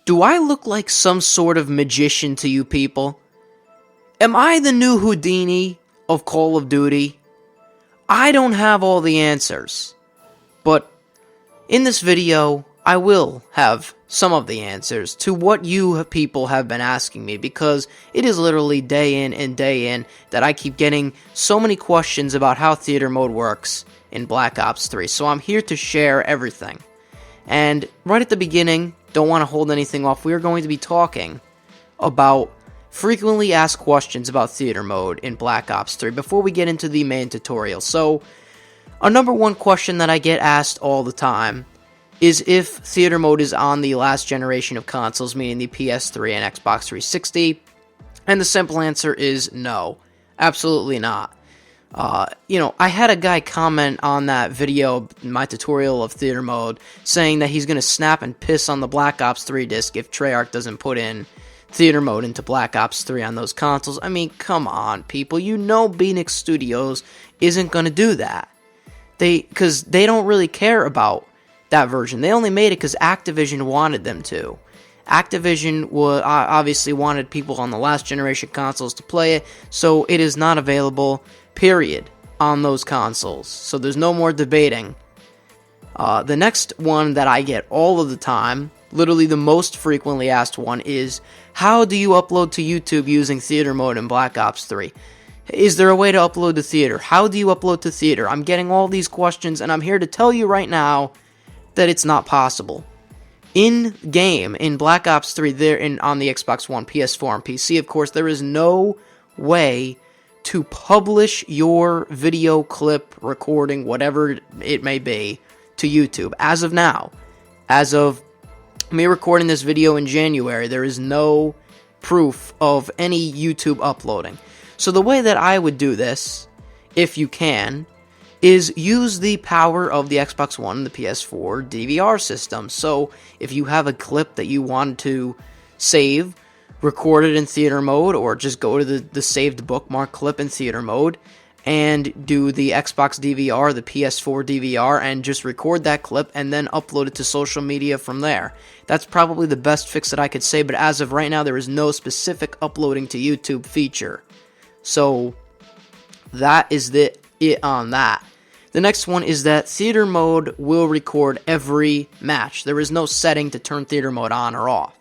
Do I look like some sort of magician to you people? Am I the new Houdini of Call of Duty? I don't have all the answers, but in this video, I will have some of the answers to what you people have been asking me, because it is literally day in and day in that I keep getting so many questions about how theater mode works in Black Ops 3, so I'm here to share everything. And right at the beginning, don't want to hold anything off, we are going to be talking about frequently asked questions about theater mode in Black Ops 3 before we get into the main tutorial. So, a number one question that I get asked all the time is if theater mode is on the last generation of consoles, meaning the PS3 and Xbox 360, and the simple answer is no, absolutely not. I had a guy comment on that video, my tutorial of theater mode, saying that he's going to snap and piss on the Black Ops 3 disc if Treyarch doesn't put in theater mode into Black Ops 3 on those consoles. I mean, come on, people. You know Phoenix Studios isn't going to do that. Because they don't really care about that version. They only made it because Activision wanted them to. Activision obviously wanted people on the last generation consoles to play it, so it is not available, period, on those consoles. So there's no more debating. The next one that I get all of the time, literally the most frequently asked one, is how do you upload to YouTube using theater mode in Black Ops 3? Is there a way to upload to theater? How do you upload to theater? I'm getting all these questions, and I'm here to tell you right now that it's not possible. In-game, in Black Ops 3, on the Xbox One, PS4, and PC, of course, there is no way to publish your video clip, recording, whatever it may be, to YouTube. As of now, as of me recording this video in January, there is no proof of any YouTube uploading. So the way that I would do this, if you can, is use the power of the Xbox One and the PS4 DVR system. So if you have a clip that you want to save, record it in theater mode, or just go to the saved bookmark clip in theater mode, and do the Xbox DVR, the PS4 DVR, and just record that clip and then upload it to social media from there. That's probably the best fix that I could say, but as of right now, there is no specific uploading to YouTube feature. So that is it on that. The next one is that theater mode will record every match. There is no setting to turn theater mode on or off.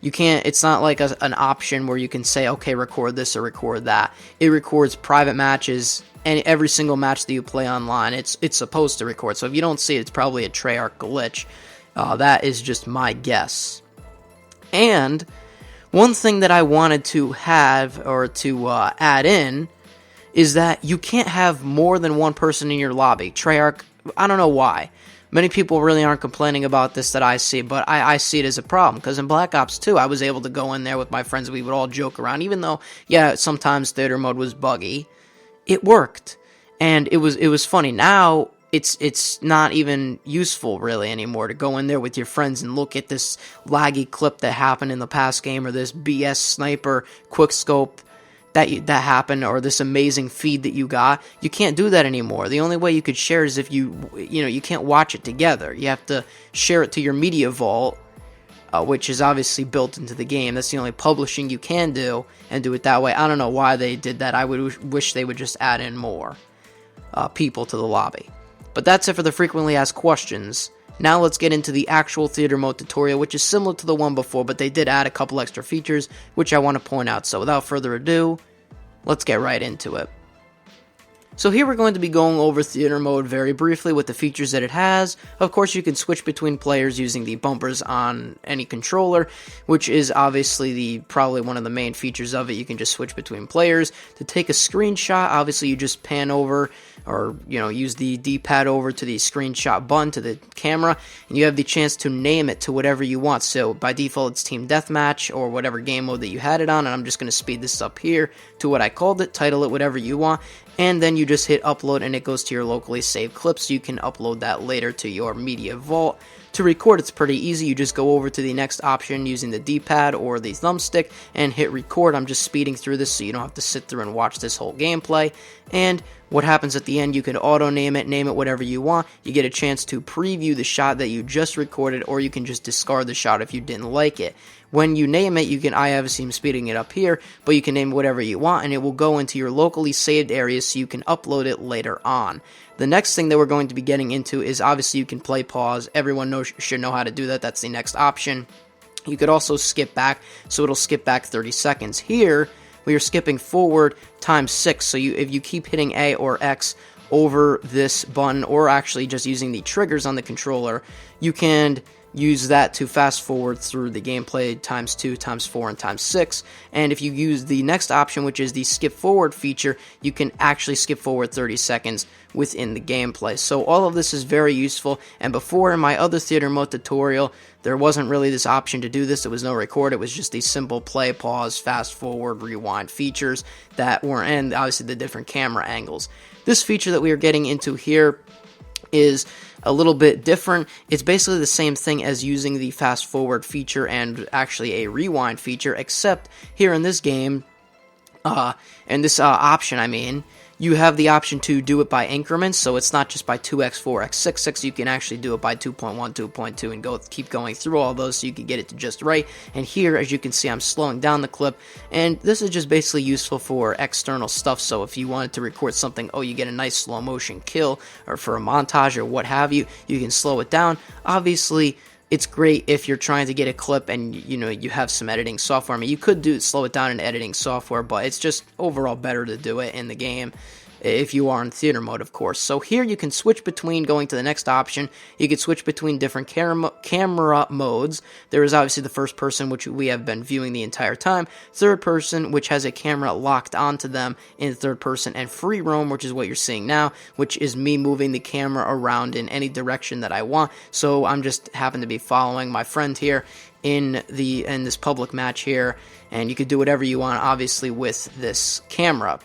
You can't, it's not like an option where you can say, okay, record this or record that. It records private matches, and every single match that you play online, it's supposed to record. So if you don't see it, it's probably a Treyarch glitch. That is just my guess. And one thing that I wanted to have, or to add in, is that you can't have more than one person in your lobby. Treyarch, I don't know why. Many people really aren't complaining about this that I see, but I see it as a problem, because in Black Ops 2, I was able to go in there with my friends, we would all joke around, even though, yeah, sometimes theater mode was buggy, it worked, and it was funny. Now, it's not even useful, really, anymore, to go in there with your friends and look at this laggy clip that happened in the past game, or this BS sniper quickscope that happened, or this amazing feed that you got. You can't do that anymore. The only way you could share is if you can't watch it together. You have to share it to your media vault, which is obviously built into the game. That's the only publishing you can do, and do it that way. I don't know why they did that. I would wish they would just add in more people to the lobby. But that's it for the frequently asked questions. Now let's get into the actual theater mode tutorial, which is similar to the one before, but they did add a couple extra features, which I want to point out. So without further ado, let's get right into it. So here we're going to be going over theater mode very briefly with the features that it has. Of course, you can switch between players using the bumpers on any controller, which is obviously probably one of the main features of it. You can just switch between players. To take a screenshot, obviously you just pan over, or use the D-pad over to the screenshot button to the camera, and you have the chance to name it to whatever you want. So by default it's Team Deathmatch or whatever game mode that you had it on, and I'm just going to speed this up here to what I called it, title it whatever you want, and then you just hit upload and it goes to your locally saved clip, so you can upload that later to your media vault. To record, it's pretty easy. You just go over to the next option using the D-pad or the thumbstick and hit record. I'm just speeding through this so you don't have to sit through and watch this whole gameplay. And what happens at the end, you can auto-name it whatever you want. You get a chance to preview the shot that you just recorded, or you can just discard the shot if you didn't like it. When you name it, I obviously am speeding it up here, but you can name whatever you want, and it will go into your locally saved areas so you can upload it later on. The next thing that we're going to be getting into is obviously you can play pause. Everyone should know how to do that. That's the next option. You could also skip back, so it'll skip back 30 seconds. Here, we are skipping forward times 6, so if you keep hitting A or X over this button, or actually just using the triggers on the controller, you can use that to fast forward through the gameplay times 2, times 4, and times 6. And if you use the next option, which is the skip forward feature, you can actually skip forward 30 seconds within the gameplay. So all of this is very useful, and before in my other theater mode tutorial, there wasn't really this option to do this. It was no record. It was just these simple play, pause, fast forward, rewind features that were, and obviously the different camera angles. This feature that we are getting into here is a little bit different. It's basically the same thing as using the fast forward feature and actually a rewind feature, except here in this game, option, you have the option to do it by increments, so it's not just by 2x, 4x, 6x, you can actually do it by 2.1, 2.2, and keep going through all those so you can get it to just right. And here, as you can see, I'm slowing down the clip, and this is just basically useful for external stuff, so if you wanted to record something, you get a nice slow motion kill, or for a montage or what have you, you can slow it down. Obviously, it's great if you're trying to get a clip and you have some editing software. You could slow it down in editing software, but it's just overall better to do it in the game if you are in theater mode, of course. So here you can switch between going to the next option. You can switch between different camera modes. There is obviously the first person, which we have been viewing the entire time. Third person, which has a camera locked onto them in third person. And free roam, which is what you're seeing now, which is me moving the camera around in any direction that I want. So I'm just happen to be following my friend here in this public match here. And you could do whatever you want, obviously, with this camera.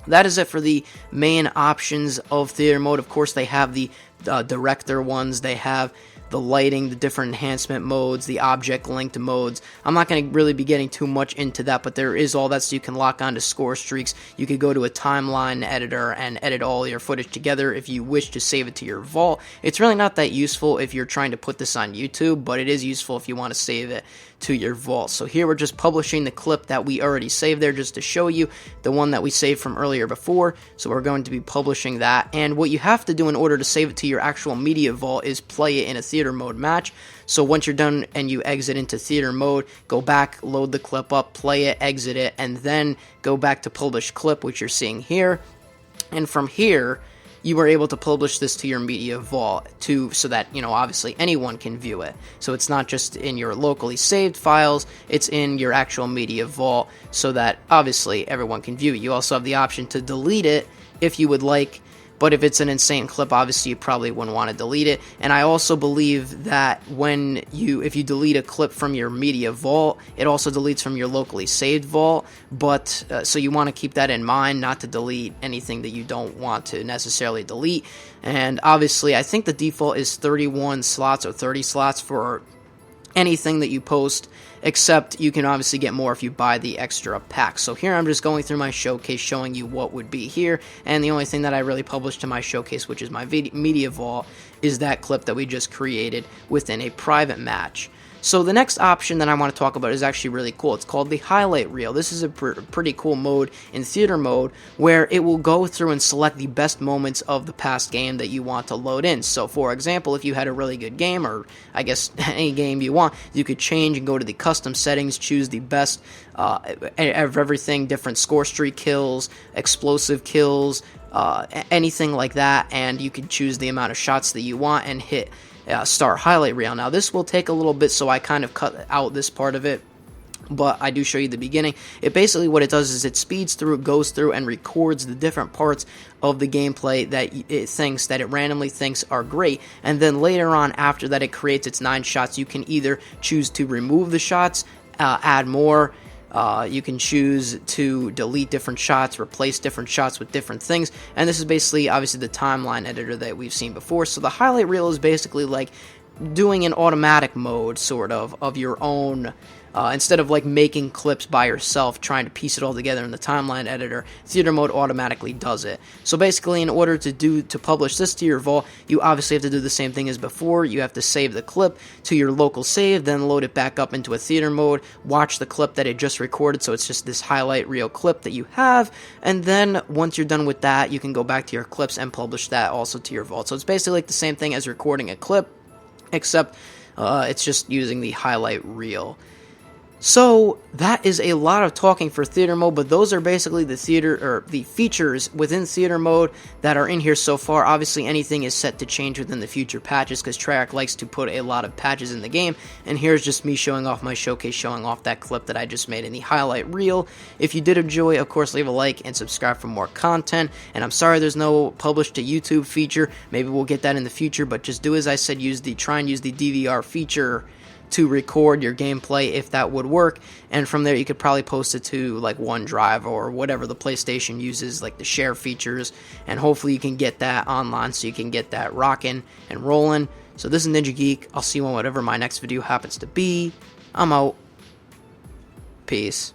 That is it for the main options of theater mode. Of course, they have the director ones. They have the lighting, the different enhancement modes, the object linked modes. I'm not going to really be getting too much into that, but there is all that, so you can lock onto score streaks. You could go to a timeline editor and edit all your footage together if you wish to save it to your vault. It's really not that useful if you're trying to put this on YouTube, but it is useful if you want to save it to your vault. So here we're just publishing the clip that we already saved there just to show you the one that we saved from earlier before. So we're going to be publishing that, and what you have to do in order to save it to your actual media vault is play it in a theater mode match. So once you're done and you exit into theater mode, go back, load the clip up, play it, exit it, and then go back to publish clip, which you're seeing here. And from here, you are able to publish this to your media vault so that, obviously anyone can view it. So it's not just in your locally saved files, it's in your actual media vault so that obviously everyone can view it. You also have the option to delete it if you would like, but if it's an insane clip, obviously you probably wouldn't want to delete it. And I also believe that if you delete a clip from your media vault, it also deletes from your locally saved vault. But so you want to keep that in mind, not to delete anything that you don't want to necessarily delete. And obviously, I think the default is 31 slots or 30 slots for anything that you post, except you can obviously get more if you buy the extra pack. So here I'm just going through my showcase showing you what would be here, and the only thing that I really published to my showcase, which is my media vault, is that clip that we just created within a private match. So the next option that I want to talk about is actually really cool. It's called the highlight reel. This is a pretty cool mode in theater mode where it will go through and select the best moments of the past game that you want to load in. So for example, if you had a really good game, or I guess any game you want, you could change and go to the custom settings, choose the best of everything, different score streak kills, explosive kills, anything like that, and you can choose the amount of shots that you want and hit start highlight reel. Now this will take a little bit, so I kind of cut out this part of it, but I do show you the beginning. It basically, what it does is it speeds through, goes through, and records the different parts of the gameplay that it randomly thinks are great, and then later on, after that, it creates its 9 shots. You can either choose to remove the shots, add more, You can choose to delete different shots, replace different shots with different things, and this is basically, obviously, the timeline editor that we've seen before. So the highlight reel is basically like doing an automatic mode, sort of your own. Instead of like making clips by yourself, trying to piece it all together in the timeline editor, theater mode automatically does it. So basically, in order to publish this to your vault, you obviously have to do the same thing as before. You have to save the clip to your local save, then load it back up into a theater mode, watch the clip that it just recorded, so it's just this highlight reel clip that you have, and then once you're done with that, you can go back to your clips and publish that also to your vault. So it's basically like the same thing as recording a clip, except it's just using the highlight reel. So that is a lot of talking for theater mode, but those are basically the features within theater mode that are in here so far. Obviously, anything is set to change within the future patches because Treyarch likes to put a lot of patches in the game. And here's just me showing off my showcase, showing off that clip that I just made in the highlight reel. If you did enjoy, of course, leave a like and subscribe for more content. And I'm sorry there's no publish to YouTube feature. Maybe we'll get that in the future, but just do as I said. Try and use the DVR feature to record your gameplay if that would work, and from there you could probably post it to like OneDrive or whatever the PlayStation uses, like the share features, and hopefully you can get that online so you can get that rocking and rolling. So this is NinjaGeek. I'll see you on whatever my next video happens to be. I'm out. Peace.